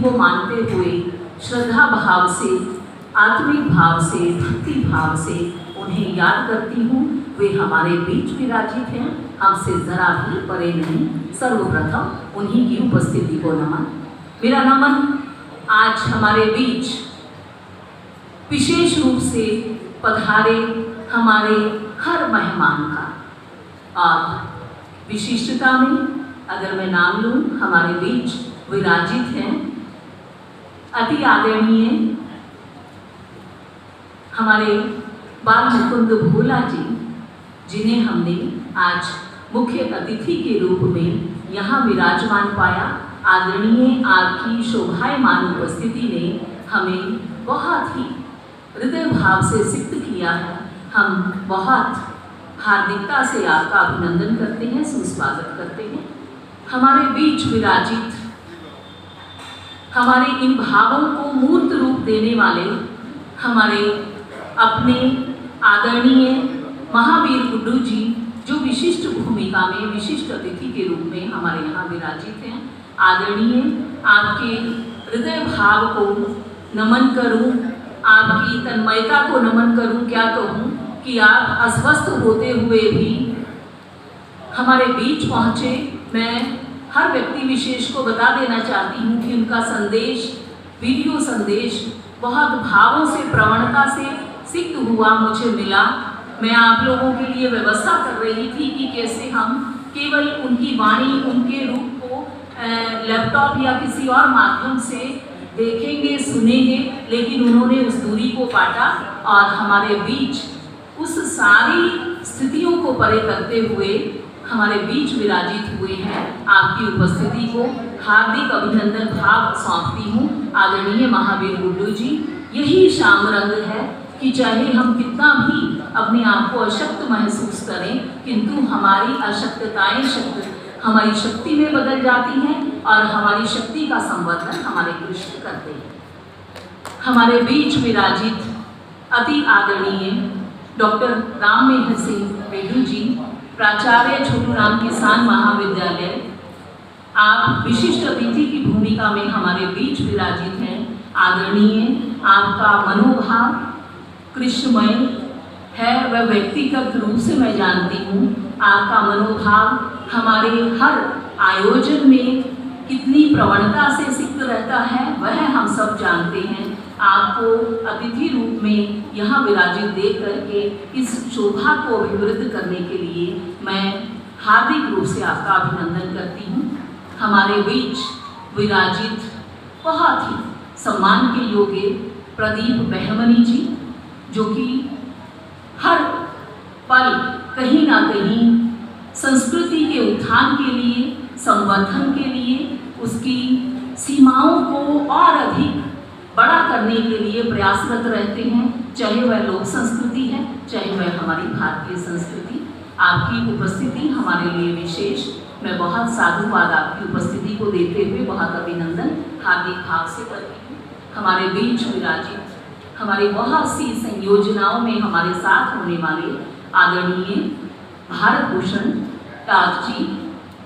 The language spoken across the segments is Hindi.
को मानते हुए श्रद्धा भाव से, आत्मिक भाव से, भक्ति भाव से उन्हें याद करती हूँ। वे हमारे बीच विराजित हैं, हमसे ज़रा भी परे नहीं। सर्वप्रथम उन्हीं की उपस्थिति को नमन। मेरा नमन आज हमारे बीच विशेष रूप से पधारे हमारे हर मेहमान का, और विशिष्टता में अगर मैं नाम लूँ, हमारे बीच विराजित हैं अति आदरणीय हमारे बाल मुकुंद भोला जी, जिन्हें हमने आज मुख्य अतिथि के रूप में यहाँ विराजमान पाया। आदरणीय आपकी शोभायमान उपस्थिति ने हमें बहुत ही हृदय भाव से सिक्त किया है। हम बहुत हार्दिकता से आपका अभिनंदन करते हैं, सुस्वागत करते हैं। हमारे बीच विराजित हमारे इन भावों को मूर्त रूप देने वाले हमारे अपने आदरणीय महावीर गुड्डू जी, जो विशिष्ट भूमिका में विशिष्ट अतिथि के रूप में हमारे यहाँ विराजित हैं। आदरणीय आपके हृदय भाव को नमन करूं, आपकी तन्मयता को नमन करूं। क्या कहूं कि आप अस्वस्थ होते हुए भी हमारे बीच पहुँचे। मैं हर व्यक्ति विशेष को बता देना चाहती हूँ कि उनका संदेश, वीडियो संदेश बहुत भावों से, प्रवणता से सिक्त हुआ मुझे मिला। मैं आप लोगों के लिए व्यवस्था कर रही थी कि कैसे हम केवल उनकी वाणी, उनके रूप को लैपटॉप या किसी और माध्यम से देखेंगे, सुनेंगे, लेकिन उन्होंने उस दूरी को काटा और हमारे बीच उस सारी स्थितियों को परे करते हुए हमारे बीच विराजित हुए हैं। आपकी उपस्थिति को हार्दिक अभिनंदन भाव सौंपती हूँ। आदरणीय महावीर गुड्डू जी, यही शाम रंग है कि चाहे हम कितना भी अपने आप को अशक्त महसूस करें, किंतु हमारी अशक्तताएं हमारी शक्ति में बदल जाती हैं और हमारी शक्ति का संवर्धन हमारे कृष्ण करते हैं। हमारे बीच विराजित अति आदरणीय डॉक्टर राम मेहर सिंह बेडू जी, प्राचार्य छोटू राम किसान महाविद्यालय, आप विशिष्ट अतिथि की भूमिका में हमारे बीच विराजित हैं। आदरणीय आपका मनोभाव कृष्णमय है, वह व्यक्तिगत रूप से मैं जानती हूँ। आपका मनोभाव हमारे हर आयोजन में कितनी प्रवणता से सिक्त रहता है, वह हम सब जानते हैं। आपको अतिथि रूप में यहाँ विराजित देख करके इस शोभा को अभिवृद्ध करने के लिए मैं हार्दिक रूप से आपका अभिनंदन करती हूँ। हमारे बीच विराजित बहुत ही सम्मान के योग्य प्रदीप बहमनी जी, जो कि हर पल कहीं ना कहीं संस्कृति के उत्थान के लिए, संवर्धन के लिए, उसकी सीमाओं को और अधिक बड़ा करने के लिए प्रयासरत रहते हैं। चाहे वह लोक संस्कृति है, चाहे वह हमारी भारतीय संस्कृति। आपकी उपस्थिति हमारे लिए विशेष। मैं बहुत साधुवाद आपकी उपस्थिति को देते हुए बहुत अभिनंदन हार्दिक भाव से करती हूँ। हमारे बीच विराजित हमारी बहुत सी संयोजनाओं में हमारे साथ होने वाले आदरणीय भारत भूषण टाक जी,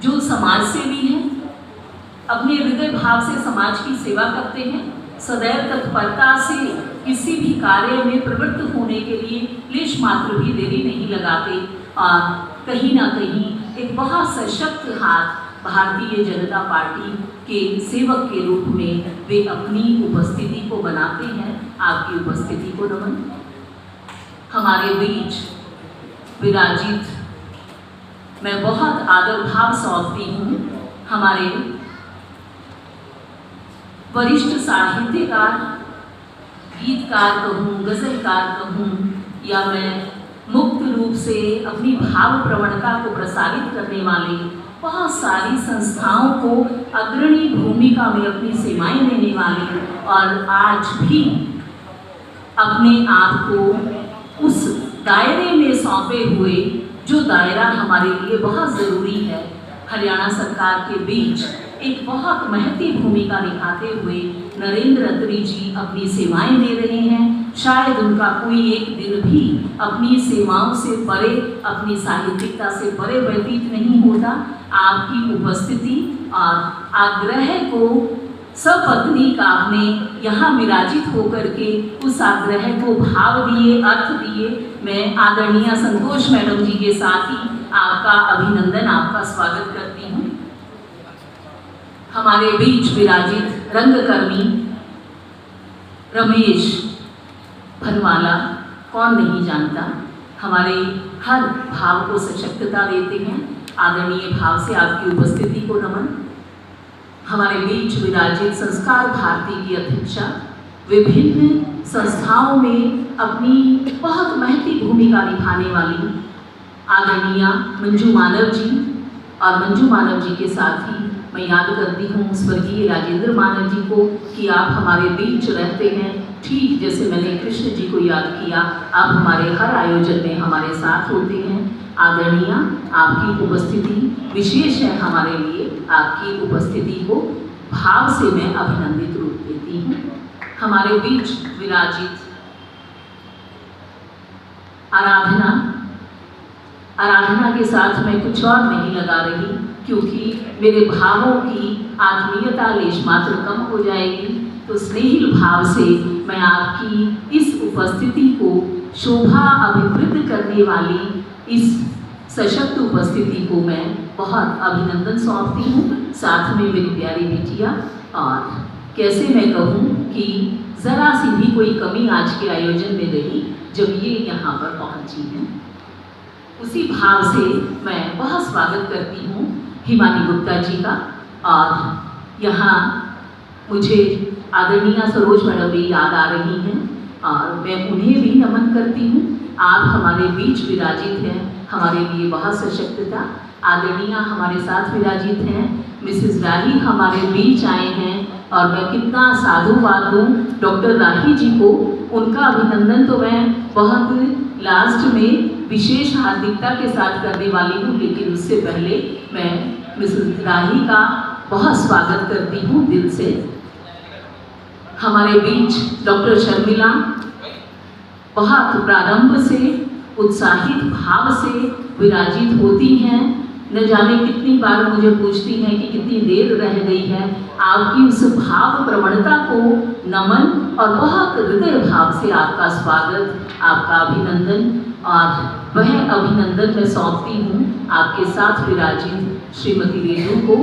जो समाज सेवी हैं, अपने हृदय भाव से समाज की सेवा करते हैं, सदैव तत्परता से किसी भी कार्य में प्रवृत्त होने के लिए लेश मात्र भी देरी नहीं लगाते और कहीं ना कहीं एक बहुत सशक्त हाथ भारतीय जनता पार्टी के सेवक के रूप में वे अपनी उपस्थिति को बनाते हैं। आपकी उपस्थिति को नमन। हमारे बीच विराजित मैं बहुत आदर भाव सौंपती हूँ हमारे वरिष्ठ साहित्यकार, गीतकार कहूँ, गज़लकार कहूँ, या मैं मुक्त रूप से अपनी भाव प्रवणता को प्रसारित करने वाले बहुत सारी संस्थाओं को अग्रणी भूमिका में अपनी सेवाएं देने वाले और आज भी अपने आप को उस दायरे में सौंपे हुए, जो दायरा हमारे लिए बहुत ज़रूरी है। हरियाणा सरकार के बीच एक बहुत महती भूमिका निभाते हुए नरेंद्र अत्री जी अपनी सेवाएं दे रहे हैं। शायद उनका कोई एक दिन भी अपनी सेवाओं से परे, अपनी साहित्यिकता से परे व्यतीत नहीं होता। आपकी उपस्थिति और आग्रह को सपत्नीक आपने यहाँ विराजित होकर के उस आग्रह को भाव दिए, अर्थ दिए। मैं आदरणीय संतोष मैडम जी के साथ ही आपका अभिनंदन, आपका स्वागत करती हूँ। हमारे बीच विराजित रंगकर्मी रमेश भनवाला, कौन नहीं जानता, हमारे हर भाव को सशक्तता देते हैं। आदरणीय भाव से आपकी उपस्थिति को नमन। हमारे बीच विराजित संस्कार भारती की अध्यक्षा, विभिन्न संस्थाओं में अपनी बहुत महती भूमिका निभाने वाली आदरणीय मंजू मानव जी, और मंजू मानव जी के साथ ही मैं याद करती हूँ स्वर्गीय राजेंद्र मानव जी को कि आप हमारे बीच रहते हैं, ठीक जैसे मैंने कृष्ण जी को याद किया, आप हमारे हर आयोजन में हमारे साथ होते हैं। आदरणीय, आपकी उपस्थिति विशेष है हमारे लिए। आपकी उपस्थिति को भाव से मैं अभिनंदित रूप देती हूँ। हमारे बीच विराजित आराधना के साथ मैं कुछ और नहीं लगा रही, क्योंकि मेरे भावों की आत्मीयता लेश मात्र कम हो जाएगी। तो स्नेहिल भाव से मैं आपकी इस उपस्थिति को शोभा अभिवृद्ध करने वाली इस सशक्त उपस्थिति को मैं बहुत अभिनंदन सौंपती हूँ। साथ में मेरी प्यारी बिटिया, और कैसे मैं कहूँ कि ज़रा सी भी कोई कमी आज के आयोजन में रही जब ये यहाँ पर पहुँची हैं। उसी भाव से मैं बहुत स्वागत करती हूँ हिमानी गुप्ता जी का, और यहाँ मुझे आदरणीय सरोज मैडम भी याद आ रही हैं, और मैं उन्हें भी नमन करती हूँ। आप हमारे बीच विराजित हैं, हमारे लिए बहुत सशक्तता। आदरणीय हमारे साथ विराजित हैं, मिसेस राही हमारे बीच आए हैं, और मैं कितना साधुवाद दूँ डॉक्टर राही जी को। उनका अभिनंदन तो मैं बहुत लास्ट में विशेष हार्दिकता के साथ करने वाली हूँ, लेकिन उससे पहले मैं मिसेस राही का बहुत स्वागत करती हूँ दिल से। हमारे बीच डॉक्टर शर्मिला बहुत प्रारंभ से उत्साहित भाव से विराजित होती हैं। न जाने कितनी बार मुझे पूछती हैं कि कितनी देर रह गई है। आपकी उस भाव प्रवणता को नमन, और बहुत हृदय भाव से आपका स्वागत, आपका अभिनंदन, और वह अभिनंदन मैं सौंपती हूँ आपके साथ विराजित श्रीमती रेणु को,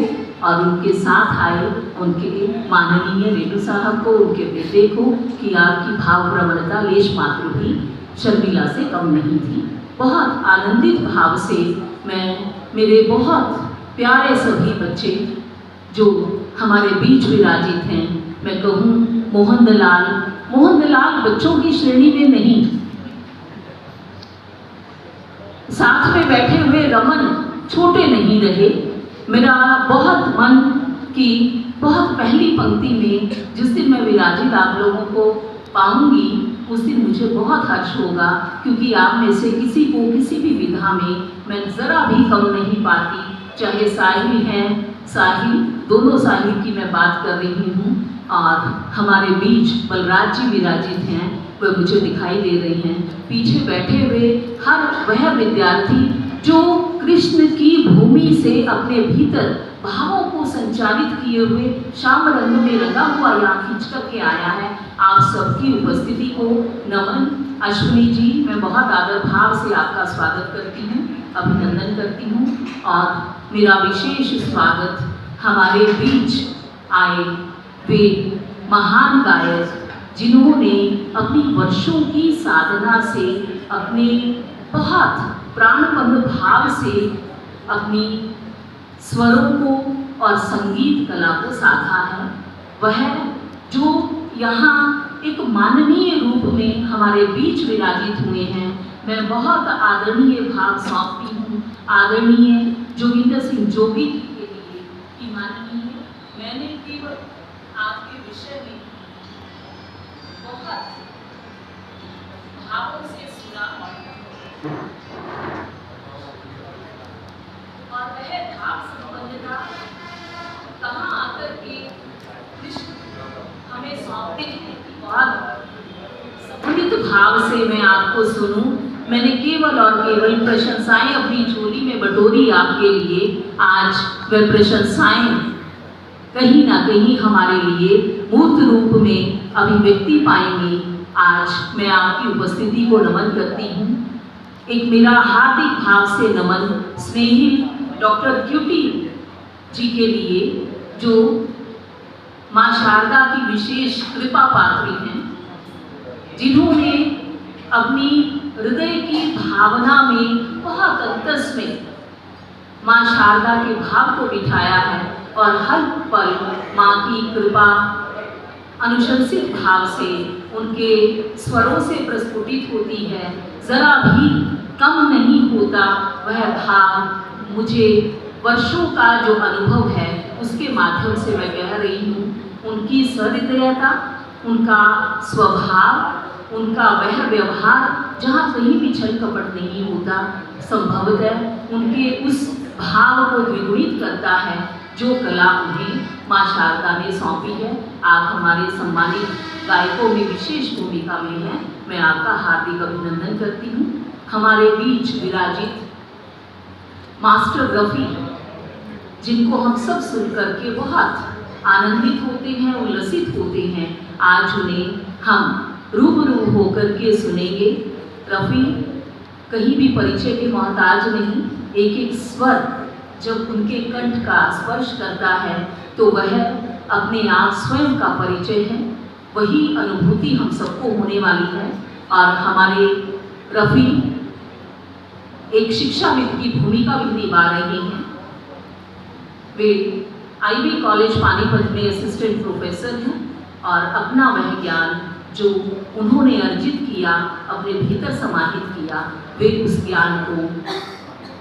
और उनके साथ आए उनके माननीय रेणु साहब को, उनके बेटे को, कि आपकी भाव प्रवणता लेश मात्र भी शर्मिला से कम नहीं थी। बहुत आनंदित भाव से मैं मेरे बहुत प्यारे सभी बच्चे जो हमारे बीच विराजित हैं, मैं कहूँ मोहन दलाल बच्चों की श्रेणी में नहीं, साथ में बैठे हुए रमन छोटे नहीं रहे। मेरा बहुत मन की बहुत पहली पंक्ति में जिस दिन मैं विराजित आप लोगों को पाऊंगी, उस दिन मुझे बहुत हर्ष होगा, क्योंकि आप में से किसी को किसी भी विधा में मैं ज़रा भी कम नहीं पाती। चाहे साहिल हैं, साहिल, दोनों साहिल की मैं बात कर रही हूँ, और हमारे बीच बलराज जी विराजित हैं, वह मुझे दिखाई दे रही हैं। पीछे बैठे हुए हर वह विद्यार्थी जो कृष्ण की भूमि से अपने भीतर भावों को संचालित किए हुए श्याम रंग में रंगा हुआ यहाँ खींच करके आया है, आप सबकी उपस्थिति को नमन। अश्विनी जी, मैं बहुत आदर भाव से आपका स्वागत करती हूँ, अभिनंदन करती हूँ, और मेरा विशेष स्वागत हमारे बीच आए वे महान गायक जिन्होंने अपनी वर्षों की साधना से, अपने बहुत प्राणबंध भाव से अपनी स्वरों को और संगीत कला को साधा है। वह जो यहाँ एक माननीय रूप में हमारे बीच विराजित हुए हैं, मैं बहुत आदरणीय भाव सौंपती हूँ आदरणीय जोगिंदर सिंह जोगी के लिए कि माननीय, मैंने केवल आपके विषय में बहुत भावों से सुना, और वह भाव संबंधता कहाँ आकर के कृष्ण हमें सौंपते हैं कि बहुत समन्वित भाव से मैं आपको सुनूं। मैंने केवल और केवल प्रशंसाएं अपनी झोली में बटोरी आपके लिए। आज वह प्रशंसाएं कहीं ना कहीं हमारे लिए मूर्त रूप में अभिव्यक्ति पाएंगे। आज मैं आपकी उपस्थिति को नमन करती हूँ। एक मेरा हार्दिक भाव से नमन स्नेही डॉक्टर क्यूटी जी के लिए, जो माँ शारदा की विशेष कृपा पात्री हैं, जिन्होंने अपनी हृदय की भावना में बहुत अंतस में माँ शारदा के भाव को बिठाया है और हर पल माँ की कृपा अनुशंसित भाव से उनके स्वरों से प्रस्फुटित होती है। जरा भी कम नहीं होता वह भाव। मुझे वर्षों का जो अनुभव है उसके माध्यम से मैं कह रही हूँ। उनकी सहृदयता, उनका स्वभाव, उनका वह व्यवहार जहाँ कहीं भी छल कपट नहीं होता, संभवतः उनके उस भाव को द्विगुणित करता है जो कला उन्हें माँ शारदा ने सौंपी है। आप हमारे सम्मानित गायकों में विशेष भूमिका में हैं, मैं आपका हार्दिक अभिनंदन करती हूँ। हमारे बीच विराजित मास्टर रफ़ी, जिनको हम सब सुन करके बहुत आनंदित होते हैं, उल्लसित होते हैं, आज उन्हें हम रूबरू होकर के सुनेंगे। रफ़ी कहीं भी परिचय के मोहताज नहीं। एक एक स्वर जब उनके कंठ का स्पर्श करता है तो वह अपने आप स्वयं का परिचय है। वही अनुभूति हम सबको होने वाली है। और हमारे रफ़ी एक शिक्षाविद की भूमिका भी निभा रहे हैं। वे आईबी कॉलेज पानीपत में असिस्टेंट प्रोफेसर हैं और अपना वह ज्ञान जो उन्होंने अर्जित किया, अपने भीतर समाहित किया, वे उस ज्ञान को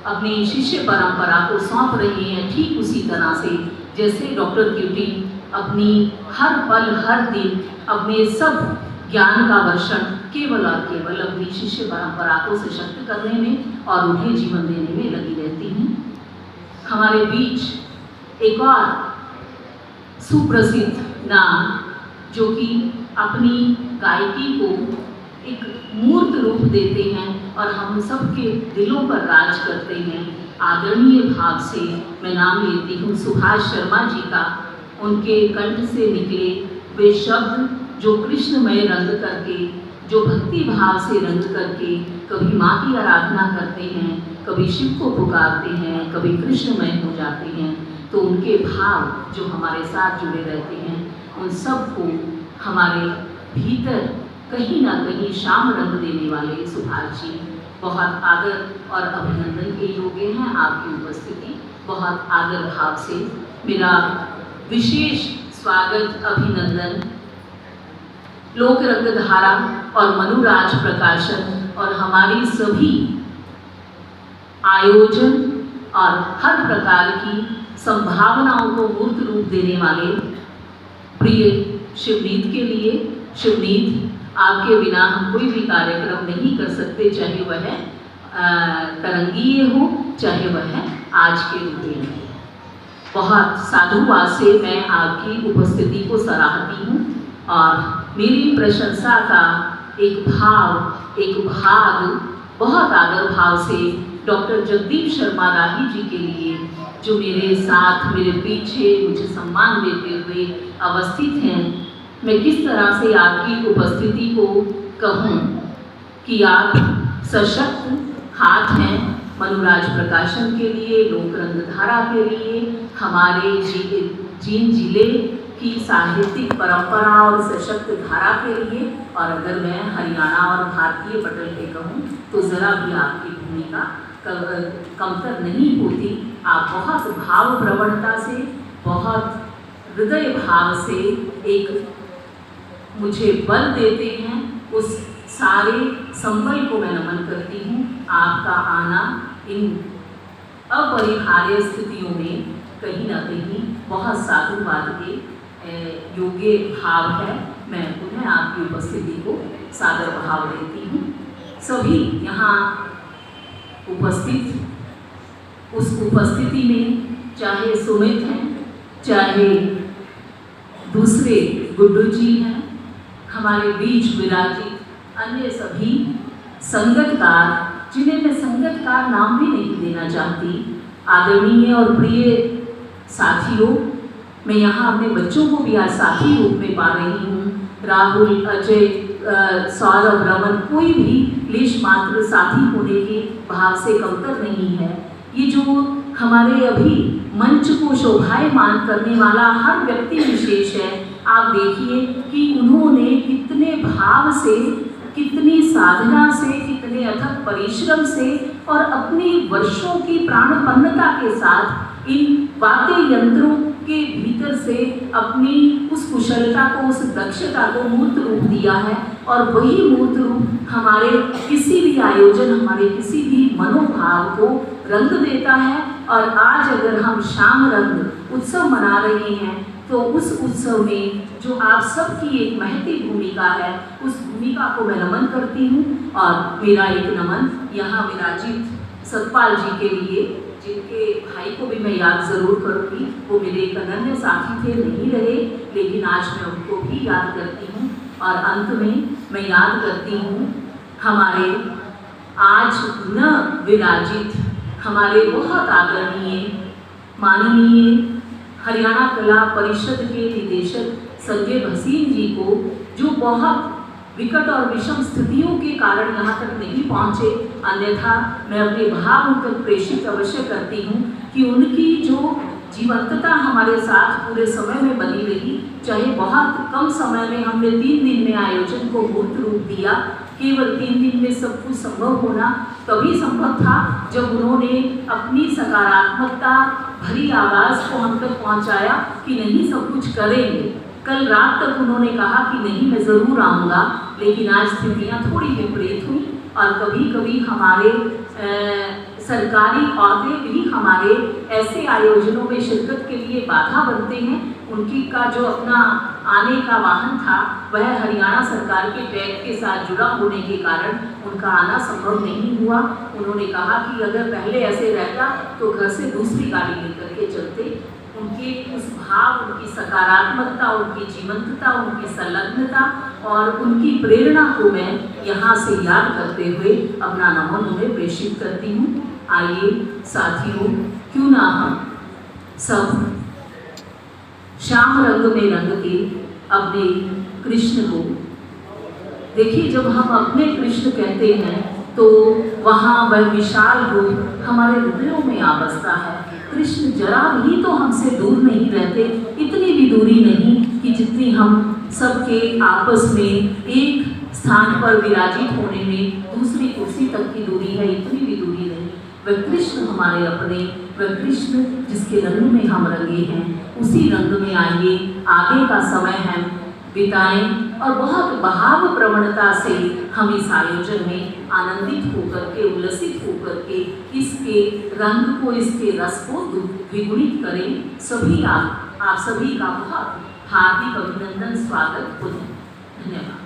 अपनी शिष्य परंपरा को सौंप रहे हैं। ठीक उसी तरह से जैसे डॉक्टर क्यूटी अपनी हर पल हर दिन अपने सब ज्ञान का वर्षण केवल और केवल अपनी शिष्य परंपरा को सशक्त करने में और उन्हें जीवन देने में लगी रहती हैं। हमारे बीच एक और सुप्रसिद्ध नाम, जो कि अपनी गायकी को एक मूर्त रूप देते हैं और हम सबके दिलों पर राज करते हैं, आदरणीय भाव से मैं नाम लेती हूँ सुभाष शर्मा जी का। उनके कंठ से निकले वे शब्द जो कृष्णमय रंग करके, जो भक्ति भाव से रंग करके कभी माँ की आराधना करते हैं, कभी शिव को पुकारते हैं, कभी कृष्णमय हो जाते हैं, तो उनके भाव जो हमारे साथ जुड़े रहते हैं, उन सब को हमारे भीतर कहीं ना कहीं शाम रंग देने वाले सुभाष जी बहुत आदर और अभिनंदन के योग्य हैं। आपकी उपस्थिति बहुत आदर भाव से मेरा विशेष स्वागत अभिनंदन लोक रंगधारा और मनुराज प्रकाशन और हमारी सभी आयोजन और हर प्रकार की संभावनाओं को मूर्त रूप देने वाले प्रिय शिवनीत के लिए। शिवनीत, आपके बिना हम कोई भी कार्यक्रम नहीं कर सकते, चाहे वह तरंगीय हो, चाहे वह आज के रूप में। बहुत साधुवाद से मैं आपकी उपस्थिति को सराहती हूँ और मेरी प्रशंसा का एक भाव, एक भाग बहुत आदर भाव से डॉक्टर जगदीप शर्मा राही जी के लिए, जो मेरे साथ मेरे पीछे मुझे सम्मान देते हुए अवस्थित हैं। मैं किस तरह से आपकी उपस्थिति को कहूँ कि आप सशक्त हाथ हैं मनुराज प्रकाशन के लिए, लोक रंगधारा के लिए, हमारे जींद जिले की साहित्यिक परंपरा और सशक्त धारा के लिए। और अगर मैं हरियाणा और भारतीय पटल पे कहूँ तो ज़रा भी आपकी भूमिका कमतर नहीं होती। आप बहुत भाव प्रवणता से, बहुत हृदय भाव से एक मुझे बल देते हैं। उस सारे संबल को मैं नमन करती हूँ। आपका आना इन अपरिहार्य स्थितियों में कहीं ना कहीं बहुत साधुवाद के योग्य भाव है। मैं पुनः आपकी उपस्थिति को सादर भाव देती हूँ। सभी यहाँ उपस्थित उस उपस्थिति में चाहे सुमित हैं, चाहे दूसरे गुड्डू जी हैं, हमारे बीच विराजित अन्य सभी संगतकार, जिन्हें मैं संगतकार नाम भी नहीं देना चाहती, आदरणीय और प्रिय साथियों, मैं यहाँ अपने बच्चों को भी आज साथी रूप में पा रही हूँ। राहुल, अजय, सौरभ, रमन, कोई भी लेश मात्र साथी होने के भाव से कमतर नहीं है। ये जो हमारे अभी मंच को शोभायमान करने वाला हर व्यक्ति विशेष है, आप देखिए कि उन्होंने कितने भाव से, कितनी साधना से, कितने अथक परिश्रम से और अपनी वर्षों की प्राणपन्नता के साथ इन वाद्य यंत्रों के भीतर से अपनी उस कुशलता को, उस दक्षता को मूर्त रूप दिया है। और वही मूर्त रूप हमारे किसी भी आयोजन, हमारे किसी भी मनोभाव को रंग देता है। और आज अगर हम श्याम रंग उत्सव मना रहे हैं तो उस उत्सव में जो आप सबकी एक महती भूमिका है, उस भूमिका को मैं नमन करती हूँ। और मेरा एक नमन यहाँ विराजित सतपाल जी के लिए, जिनके भाई को भी मैं याद ज़रूर करूँगी। वो मेरे एक अनन्य साथी थे, नहीं रहे, लेकिन आज मैं उनको भी याद करती हूँ। और अंत में मैं याद करती हूँ हमारे आज न विराजित, हमारे बहुत आदरणीय माननीय हरियाणा कला परिषद के निदेशक संजय भसीन जी को, जो बहुत विकट और विषम स्थितियों के कारण यहाँ तक नहीं पहुँचे, अन्यथा मैं अपने भाव उन तक प्रेषित अवश्य करती हूँ कि उनकी जो जीवंतता हमारे साथ पूरे समय में बनी रही। चाहे बहुत कम समय में हमने 3 दिन में आयोजन को मूर्त रूप दिया, केवल 3 दिन में सब कुछ संभव होना तभी संभव था जब उन्होंने अपनी सकारात्मकता भरी आवाज़ को हम तक पहुँचाया कि नहीं, सब कुछ करेंगे। कल रात तक उन्होंने कहा कि नहीं, मैं ज़रूर आऊँगा, लेकिन आज स्थितियाँ थोड़ी विपरीत हुई। और कभी कभी हमारे सरकारी अहदे भी हमारे ऐसे आयोजनों में शिरकत के लिए बाधा बनते हैं। उनकी का जो अपना आने का वाहन था वह हरियाणा सरकार के टैग के साथ जुड़ा होने के कारण उनका आना संभव नहीं हुआ। उन्होंने कहा कि अगर पहले ऐसे रहता तो घर से दूसरी गाड़ी लेकर के चलते। उनके उस भाव, उनकी सकारात्मकता, उनकी जीवंतता, उनकी संलग्नता और उनकी प्रेरणा को मैं यहाँ से याद करते हुए अपना नमन उन्हें प्रेषित करती हूँ। आइए साथियों, क्यों ना हम सब श्याम रंग में रंग के अपने कृष्ण को देखिए। जब हम अपने कृष्ण कहते हैं तो वहाँ वह विशाल रूप हमारे हृदयों में आ बसता है। कृष्ण जरा भी तो हमसे दूर नहीं रहते, इतनी भी दूरी नहीं कि जितनी हम सबके आपस में एक स्थान पर विराजित होने में दूसरी कुर्सी तक की दूरी है, इतनी भी दूरी नहीं। वह कृष्ण हमारे अपने, वह कृष्ण जिसके रंग में हम रंगे हैं, उसी रंग में आइए आगे का समय हम बिताएं और बहुत भाव प्रवणता से हम इस आयोजन में आनंदित होकर के, उल्लसित होकर के इसके रंग को, इसके रस को द्विगुणित करें। सभी आप सभी का बहुत हार्दिक अभिनंदन, स्वागत। धन्यवाद।